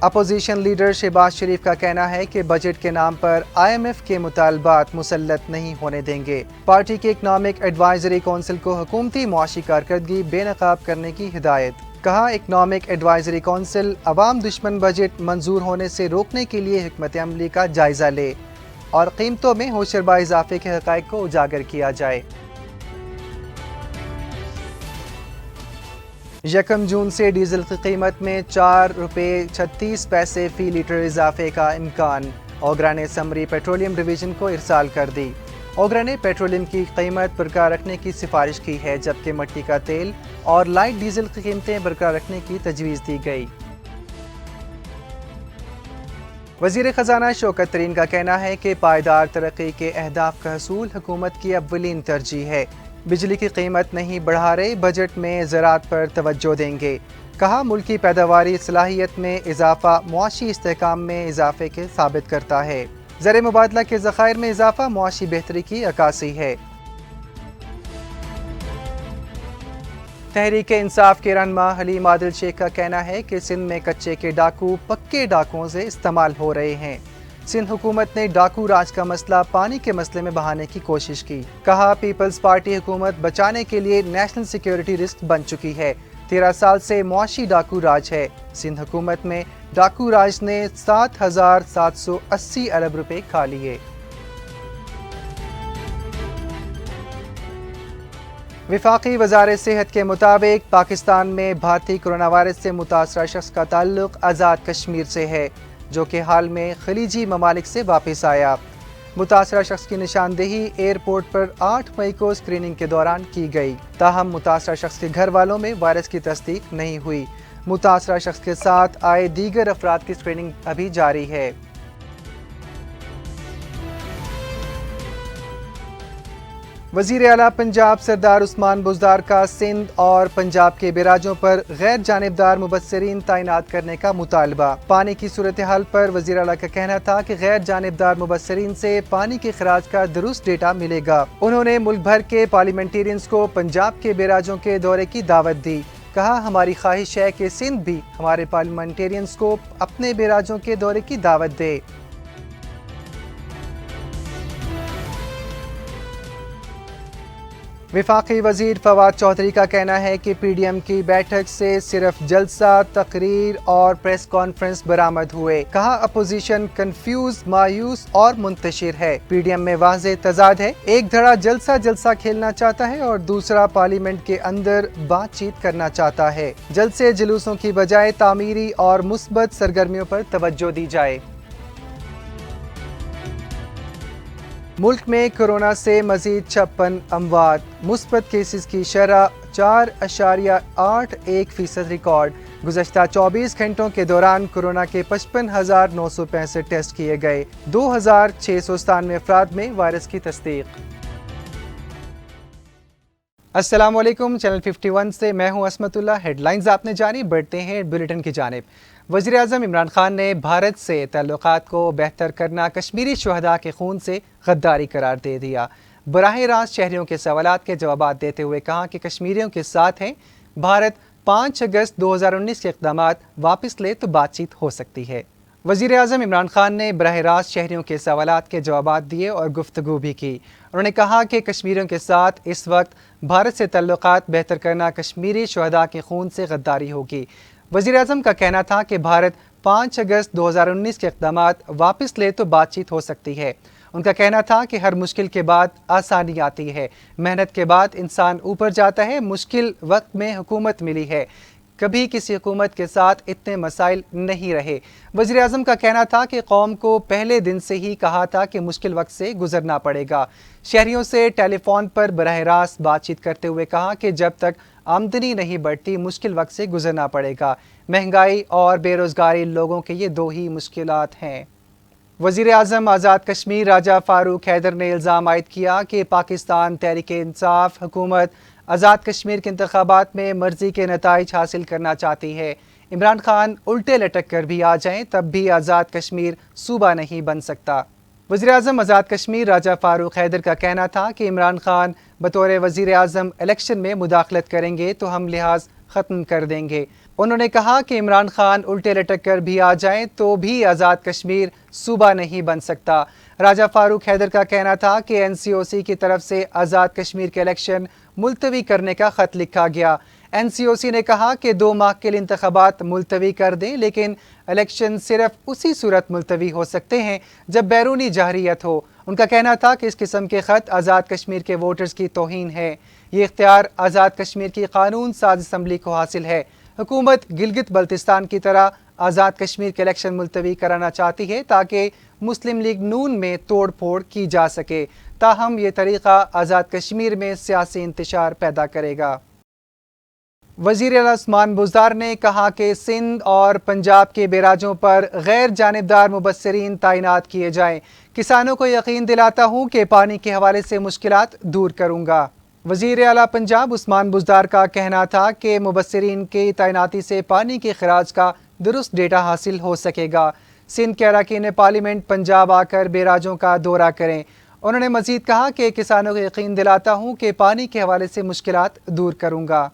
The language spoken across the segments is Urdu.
اپوزیشن لیڈر شہباز شریف کا کہنا ہے کہ بجٹ کے نام پر IMF کے مطالبات مسلط نہیں ہونے دیں گے۔ پارٹی کے اکنامک ایڈوائزری کونسل کو حکومتی معاشی کارکردگی بے نقاب کرنے کی ہدایت۔ کہا اکنامک ایڈوائزری کونسل عوام دشمن بجٹ منظور ہونے سے روکنے کے لیے حکمت عملی کا جائزہ لے اور قیمتوں میں ہوشربا اضافے کے حقائق کو اجاگر کیا جائے۔ 1 جون سے ڈیزل کی قیمت میں 4 روپے 36 پیسے فی لیٹر اضافے کا امکان۔ اوگرا نے سمری پیٹرولیم ڈویژن کو ارسال کر دی۔ اوگرا نے پیٹرولیم کی قیمت برقرار رکھنے کی سفارش کی ہے، جبکہ مٹی کا تیل اور لائٹ ڈیزل کی قیمتیں برقرار رکھنے کی تجویز دی گئی۔ وزیر خزانہ شوکت ترین کا کہنا ہے کہ پائیدار ترقی کے اہداف کا حصول حکومت کی اولین ترجیح ہے۔ بجلی کی قیمت نہیں بڑھا رہے، بجٹ میں زراعت پر توجہ دیں گے۔ کہا ملکی پیداواری صلاحیت میں اضافہ معاشی استحکام میں اضافے کے ثابت کرتا ہے۔ زر مبادلہ کے ذخائر میں اضافہ معاشی بہتری کی عکاسی ہے۔ تحریک انصاف کے رہنما حلیم عادل شیخ کا کہنا ہے کہ سندھ میں کچے کے ڈاکو پکے ڈاکوؤں سے استعمال ہو رہے ہیں۔ سندھ حکومت نے ڈاکو راج کا مسئلہ پانی کے مسئلے میں بہانے کی کوشش کی۔ کہا پیپلز پارٹی حکومت بچانے کے لیے نیشنل سیکیورٹی رسک بن چکی ہے۔ 13 سال سے معاشی ڈاکو راج ہے۔ سندھ حکومت میں ڈاکو راج نے 7,780 ارب روپے کھا لیے۔ وفاقی وزارت صحت کے مطابق پاکستان میں بھارتی کرونا وائرس سے متاثرہ شخص کا تعلق آزاد کشمیر سے ہے، جو کہ حال میں خلیجی ممالک سے واپس آیا۔ متاثرہ شخص کی نشاندہی ایئرپورٹ پر 8 مئی کو اسکریننگ کے دوران کی گئی، تاہم متاثرہ شخص کے گھر والوں میں وائرس کی تصدیق نہیں ہوئی۔ متاثرہ شخص کے ساتھ آئے دیگر افراد کی اسکریننگ ابھی جاری ہے۔ وزیر اعلیٰ پنجاب سردار عثمان بزدار کا سندھ اور پنجاب کے بیراجوں پر غیر جانبدار مبصرین تعینات کرنے کا مطالبہ۔ پانی کی صورتحال پر وزیر اعلیٰ کا کہنا تھا کہ غیر جانبدار مبصرین سے پانی کے اخراج کا درست ڈیٹا ملے گا۔ انہوں نے ملک بھر کے پارلیمنٹیرینز کو پنجاب کے بیراجوں کے دورے کی دعوت دی۔ کہا ہماری خواہش ہے کہ سندھ بھی ہمارے پارلیمنٹیرینز کو اپنے بیراجوں کے دورے کی دعوت دے۔ وفاقی وزیر فواد چودھری کا کہنا ہے کہ PDM کی بیٹھک سے صرف جلسہ، تقریر اور پریس کانفرنس برآمد ہوئے۔ کہا اپوزیشن کنفیوز، مایوس اور منتشر ہے۔ PDM میں واضح تضاد ہے، ایک دھڑا جلسہ کھیلنا چاہتا ہے اور دوسرا پارلیمنٹ کے اندر بات چیت کرنا چاہتا ہے۔ جلسے جلوسوں کی بجائے تعمیری اور مثبت سرگرمیوں پر توجہ دی جائے۔ ملک میں کورونا سے مزید 56 اموات، مثبت کیسز کی شرح 4.81% ریکارڈ۔ گزشتہ 24 گھنٹوں کے دوران کورونا کے 55,965 ٹیسٹ کیے گئے، 2,697 افراد میں وائرس کی تصدیق۔ السلام علیکم، چینل 51 سے میں ہوں عصمت اللہ۔ ہیڈ لائنز آپ نے جانی، بڑھتے ہیں بلیٹن کی جانب۔ وزیر اعظم عمران خان نے بھارت سے تعلقات کو بہتر کرنا کشمیری شہداء کے خون سے غداری قرار دے دیا۔ براہ راست شہریوں کے سوالات کے جوابات دیتے ہوئے کہا کہ کشمیریوں کے ساتھ ہیں۔ بھارت 5 اگست 2019 کے اقدامات واپس لے تو بات چیت ہو سکتی ہے۔ وزیر اعظم عمران خان نے براہ راست شہریوں کے سوالات کے جوابات دیے اور گفتگو بھی کی۔ انہوں نے کہا کہ کشمیریوں کے ساتھ اس وقت بھارت سے تعلقات بہتر کرنا کشمیری شہداء کے خون سے غداری ہوگی۔ وزیر اعظم کا کہنا تھا کہ بھارت 5 اگست 2019 کے اقدامات واپس لے تو بات چیت ہو سکتی ہے۔ ان کا کہنا تھا کہ ہر مشکل کے بعد آسانی آتی ہے، محنت کے بعد انسان اوپر جاتا ہے۔ مشکل وقت میں حکومت ملی ہے، کبھی کسی حکومت کے ساتھ اتنے مسائل نہیں رہے۔ وزیر اعظم کا کہنا تھا کہ قوم کو پہلے دن سے ہی کہا تھا کہ مشکل وقت سے گزرنا پڑے گا۔ شہریوں سے ٹیلی فون پر براہ راست بات چیت کرتے ہوئے کہا کہ جب تک آمدنی نہیں بڑھتی مشکل وقت سے گزرنا پڑے گا۔ مہنگائی اور بے روزگاری لوگوں کے یہ 2 ہی مشکلات ہیں۔ وزیر اعظم آزاد کشمیر راجہ فاروق حیدر نے الزام عائد کیا کہ پاکستان تحریک انصاف حکومت آزاد کشمیر کے انتخابات میں مرضی کے نتائج حاصل کرنا چاہتی ہے۔ عمران خان الٹے لٹک کر بھی آ جائیں تب بھی آزاد کشمیر صوبہ نہیں بن سکتا۔ وزیر اعظم آزاد کشمیر راجہ فاروق حیدر کا کہنا تھا کہ عمران خان بطور وزیر اعظم الیکشن میں مداخلت کریں گے تو ہم لحاظ ختم کر دیں گے۔ انہوں نے کہا کہ عمران خان الٹے لٹک کر بھی آ جائیں تو بھی آزاد کشمیر صوبہ نہیں بن سکتا۔ راجہ فاروق حیدر کا کہنا تھا کہ این سی او سی کی طرف سے آزاد کشمیر کے الیکشن ملتوی کرنے کا خط لکھا گیا۔ این سی او سی نے کہا کہ 2 ماہ کے لیے انتخابات ملتوی کر دیں، لیکن الیکشن صرف اسی صورت ملتوی ہو سکتے ہیں جب بیرونی جارحیت ہو۔ ان کا کہنا تھا کہ اس قسم کے خط آزاد کشمیر کے ووٹرز کی توہین ہے۔ یہ اختیار آزاد کشمیر کی قانون ساز اسمبلی کو حاصل ہے۔ حکومت گلگت بلتستان کی طرح آزاد کشمیر کے الیکشن ملتوی کرانا چاہتی ہے تاکہ مسلم لیگ نون میں توڑ پھوڑ کی جا سکے، تاہم یہ طریقہ آزاد کشمیر میں سیاسی انتشار پیدا کرے گا۔ وزیر اعلیٰ عثمان بزدار نے کہا کہ سندھ اور پنجاب کے بیراجوں پر غیر جانبدار مبصرین تعینات کیے جائیں۔ کسانوں کو یقین دلاتا ہوں کہ پانی کے حوالے سے مشکلات دور کروں گا۔ وزیر اعلیٰ پنجاب عثمان بزدار کا کہنا تھا کہ مبصرین کی تعیناتی سے پانی کے خراج کا درست ڈیٹا حاصل ہو سکے گا۔ سندھ کے اراکین پارلیمنٹ پنجاب آ کر بیراجوں کا دورہ کریں۔ انہوں نے مزید کہا کہ کسانوں کو یقین دلاتا ہوں کہ پانی کے حوالے سے مشکلات دور کروں گا۔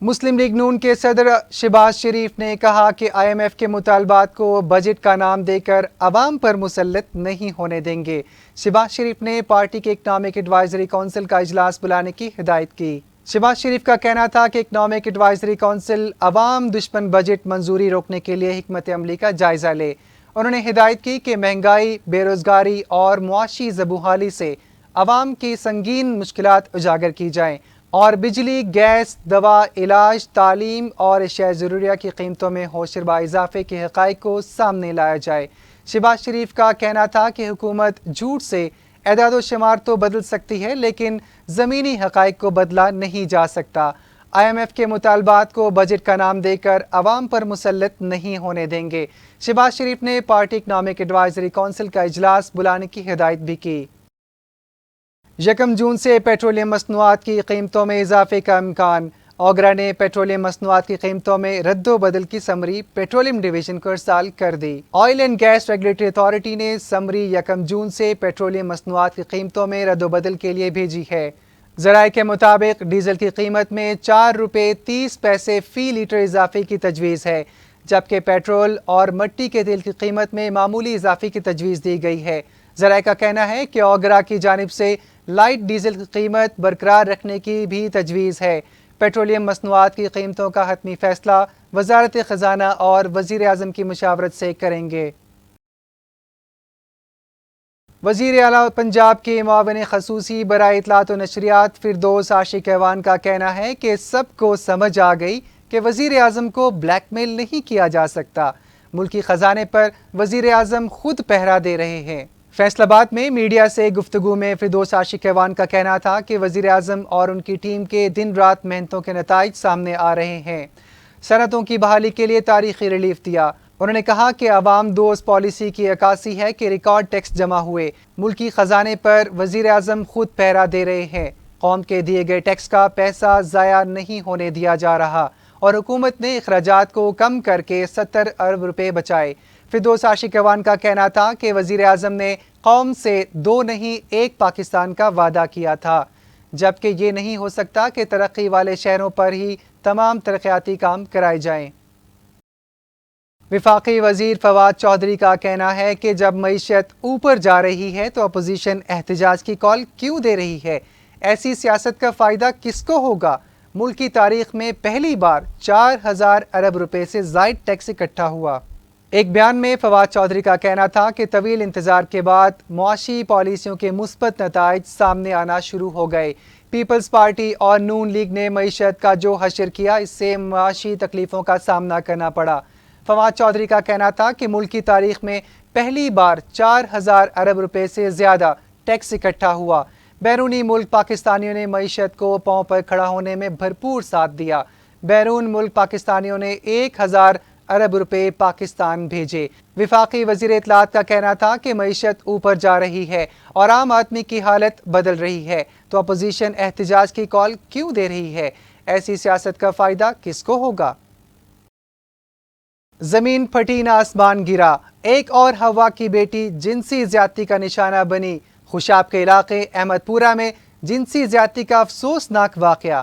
مسلم لیگ نون کے صدر شہباز شریف نے کہا کہ آئی ایم ایف کے مطالبات کو بجٹ کا نام دے کر عوام پر مسلط نہیں ہونے دیں گے۔ شہباز شریف نے پارٹی کے اکنامک ایڈوائزری کونسل کا اجلاس بلانے کی ہدایت کی۔ شہباز شریف کا کہنا تھا کہ اکنامک ایڈوائزری کونسل عوام دشمن بجٹ منظوری روکنے کے لیے حکمت عملی کا جائزہ لے۔ انہوں نے ہدایت کی کہ مہنگائی، بے روزگاری اور معاشی زبوحالی سے عوام کی سنگین مشکلات اجاگر کی جائیں اور بجلی، گیس، دوا، علاج، تعلیم اور اشیاء ضروریہ کی قیمتوں میں ہوشربا اضافے کے حقائق کو سامنے لایا جائے۔ شہباز شریف کا کہنا تھا کہ حکومت جھوٹ سے اعداد و شمار تو بدل سکتی ہے لیکن زمینی حقائق کو بدلا نہیں جا سکتا۔ آئی ایم ایف کے مطالبات کو بجٹ کا نام دے کر عوام پر مسلط نہیں ہونے دیں گے۔ شہباز شریف نے پارٹی اکنامک ایڈوائزری کونسل کا اجلاس بلانے کی ہدایت بھی کی۔ 1 جون سے پیٹرولیم مصنوعات کی قیمتوں میں اضافے کا امکان۔ اوگرا نے پیٹرولیم مصنوعات کی قیمتوں میں رد و بدل کی سمری پیٹرولیم ڈویژن کو ارسال کر دی۔ Oil and gas regulatory authority نے سمری 1 جون سے پیٹرولیم مصنوعات کی قیمتوں میں رد و بدل کے لیے بھیجی ہے۔ ذرائع کے مطابق ڈیزل کی قیمت میں 4 روپے 30 پیسے فی لیٹر اضافے کی تجویز ہے، جبکہ پیٹرول اور مٹی کے تیل کی قیمت میں معمولی اضافے کی تجویز دی گئی ہے۔ ذرائع کا کہنا ہے کہ اوگرا کی جانب سے لائٹ ڈیزل کی قیمت برقرار رکھنے کی بھی تجویز ہے۔ پیٹرولیم مصنوعات کی قیمتوں کا حتمی فیصلہ وزارت خزانہ اور وزیر اعظم کی مشاورت سے کریں گے۔ وزیر اعلیٰ پنجاب کے معاون خصوصی برائے اطلاعات و نشریات فردوس عاشق ایوان کا کہنا ہے کہ سب کو سمجھ آ گئی کہ وزیر اعظم کو بلیک میل نہیں کیا جا سکتا۔ ملکی خزانے پر وزیر اعظم خود پہرا دے رہے ہیں۔ فیصل آباد میں میڈیا سے گفتگو میں فردوس عاشق ایوان کا کہنا تھا کہ وزیر اعظم اور ان کی ٹیم کے دن رات محنتوں کے نتائج سامنے آ رہے ہیں۔ صنعتوں کی بحالی کے لیے تاریخی ریلیف دیا۔ انہوں نے کہا کہ عوام دوست پالیسی کی عکاسی ہے کہ ریکارڈ ٹیکس جمع ہوئے۔ ملکی خزانے پر وزیر اعظم خود پہرا دے رہے ہیں۔ قوم کے دیے گئے ٹیکس کا پیسہ ضائع نہیں ہونے دیا جا رہا اور حکومت نے اخراجات کو کم کر کے 70 ارب روپے بچائے۔ فردوس عاشق ایوان کا کہنا تھا کہ وزیر اعظم نے قوم سے 2 نہیں 1 پاکستان کا وعدہ کیا تھا، جبکہ یہ نہیں ہو سکتا کہ ترقی والے شہروں پر ہی تمام ترقیاتی کام کرائے جائیں۔ وفاقی وزیر فواد چودھری کا کہنا ہے کہ جب معیشت اوپر جا رہی ہے تو اپوزیشن احتجاج کی کال کیوں دے رہی ہے؟ ایسی سیاست کا فائدہ کس کو ہوگا؟ ملک کی تاریخ میں پہلی بار 4000 ارب روپے سے زائد ٹیکس اکٹھا ہوا۔ ایک بیان میں فواد چودھری کا کہنا تھا کہ طویل انتظار کے بعد معاشی پالیسیوں کے مثبت نتائج سامنے آنا شروع ہو گئے۔ پیپلز پارٹی اور نون لیگ نے معیشت کا جو حشر کیا، اس سے معاشی تکلیفوں کا سامنا کرنا پڑا۔ فواد چودھری کا کہنا تھا کہ ملک کی تاریخ میں پہلی بار 4000 ارب روپے سے زیادہ ٹیکس اکٹھا ہوا۔ بیرونی ملک پاکستانیوں نے معیشت کو پاؤں پر کھڑا ہونے میں بھرپور ساتھ دیا۔ بیرون ملک پاکستانیوں نے 1000 ارب روپے پاکستان بھیجے۔ وفاقی وزیر اطلاعات کا کہنا تھا کہ معیشت اوپر جا رہی ہے اور عام آدمی کی حالت بدل رہی ہے، تو اپوزیشن احتجاج کی کال کیوں دے رہی ہے؟ ایسی سیاست کا فائدہ کس کو ہوگا؟ زمین پھٹی نہ آسمان گرا، ایک اور ہوا کی بیٹی جنسی زیادتی کا نشانہ بنی۔ خوشاب کے علاقے احمد پورہ میں جنسی زیادتی کا افسوسناک واقعہ۔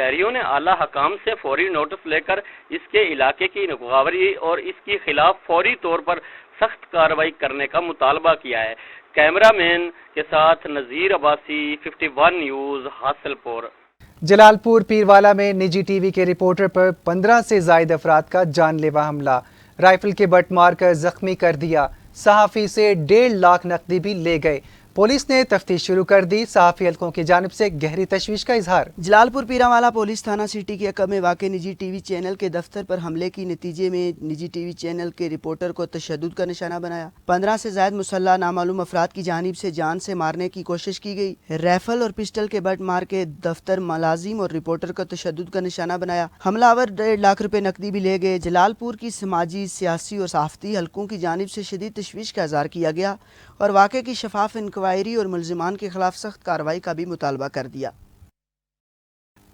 شہریوں نے اعلیٰ حکام سے فوری نوٹس لے کر اس کے علاقے کی نگہبانی اور اس کے خلاف فوری طور پر سخت کارروائی کرنے کا مطالبہ کیا ہے۔ کیمرہ مین کے ساتھ نذیر عباسی، 51 نیوز، حاصل پور۔ جلال پور پیروالا میں نجی ٹی وی کے رپورٹر پر 15 سے زائد افراد کا جان لیوا حملہ، رائفل کے بٹ مار کر زخمی کر دیا، صحافی سے 1.5 لاکھ نقدی بھی لے گئے۔ پولیس نے تفتیش شروع کر دی، صحافی حلقوں کی جانب سے گہری تشویش کا اظہار۔ جلال پور پیراوالا پولیس تھانہ سٹی کے عقب میں واقع نجی ٹی وی چینل کے دفتر پر حملے کی نتیجے میں نجی ٹی وی چینل کے رپورٹر کو تشدد کا نشانہ بنایا۔ 15 سے زائد مسلح نامعلوم افراد کی جانب سے جان سے مارنے کی کوشش کی گئی۔ ریفل اور پسٹل کے بٹ مار کے دفتر ملازم اور رپورٹر کو تشدد کا نشانہ بنایا۔ حملہ آور 1.5 لاکھ روپے نقدی بھی لے گئے۔ جلال پور کی سماجی، سیاسی اور صحافتی حلقوں کی جانب سے شدید تشویش کا اظہار کیا گیا اور واقعے کی شفاف انکوائری اور ملزمان کے خلاف سخت کارروائی کا بھی مطالبہ کر دیا۔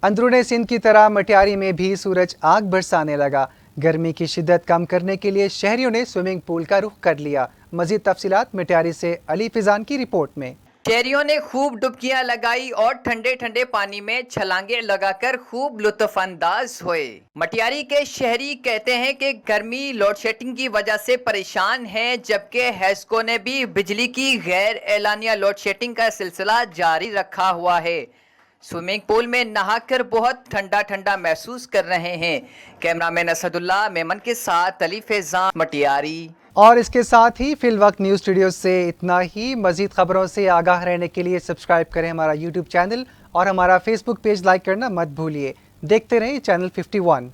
اندرون سندھ کی طرح مٹیاری میں بھی سورج آگ برسانے لگا۔ گرمی کی شدت کم کرنے کے لیے شہریوں نے سوئمنگ پول کا رخ کر لیا۔ مزید تفصیلات مٹیاری سے علی فیضان کی رپورٹ میں۔ شہریوں نے خوب ڈبکیاں لگائی اور ٹھنڈے ٹھنڈے پانی میں چھلانگیں لگا کر خوب لطف انداز ہوئے۔ مٹیاری کے شہری کہتے ہیں کہ گرمی لوڈ شیڈنگ کی وجہ سے پریشان ہیں، جبکہ ہیسکو نے بھی بجلی کی غیر اعلانیہ لوڈ شیڈنگ کا سلسلہ جاری رکھا ہوا ہے۔ سوئمنگ پول میں نہا کر بہت ٹھنڈا ٹھنڈا محسوس کر رہے ہیں۔ کیمرہ مین اسد اللہ میمن کے ساتھ علی فیضان، مٹیاری۔ اور اس کے ساتھ ہی فی الوقت نیوز اسٹوڈیو سے اتنا ہی۔ مزید خبروں سے آگاہ رہنے کے لیے سبسکرائب کریں ہمارا یوٹیوب چینل اور ہمارا فیس بک پیج لائک کرنا مت بھولیے۔ دیکھتے رہیں چینل 51۔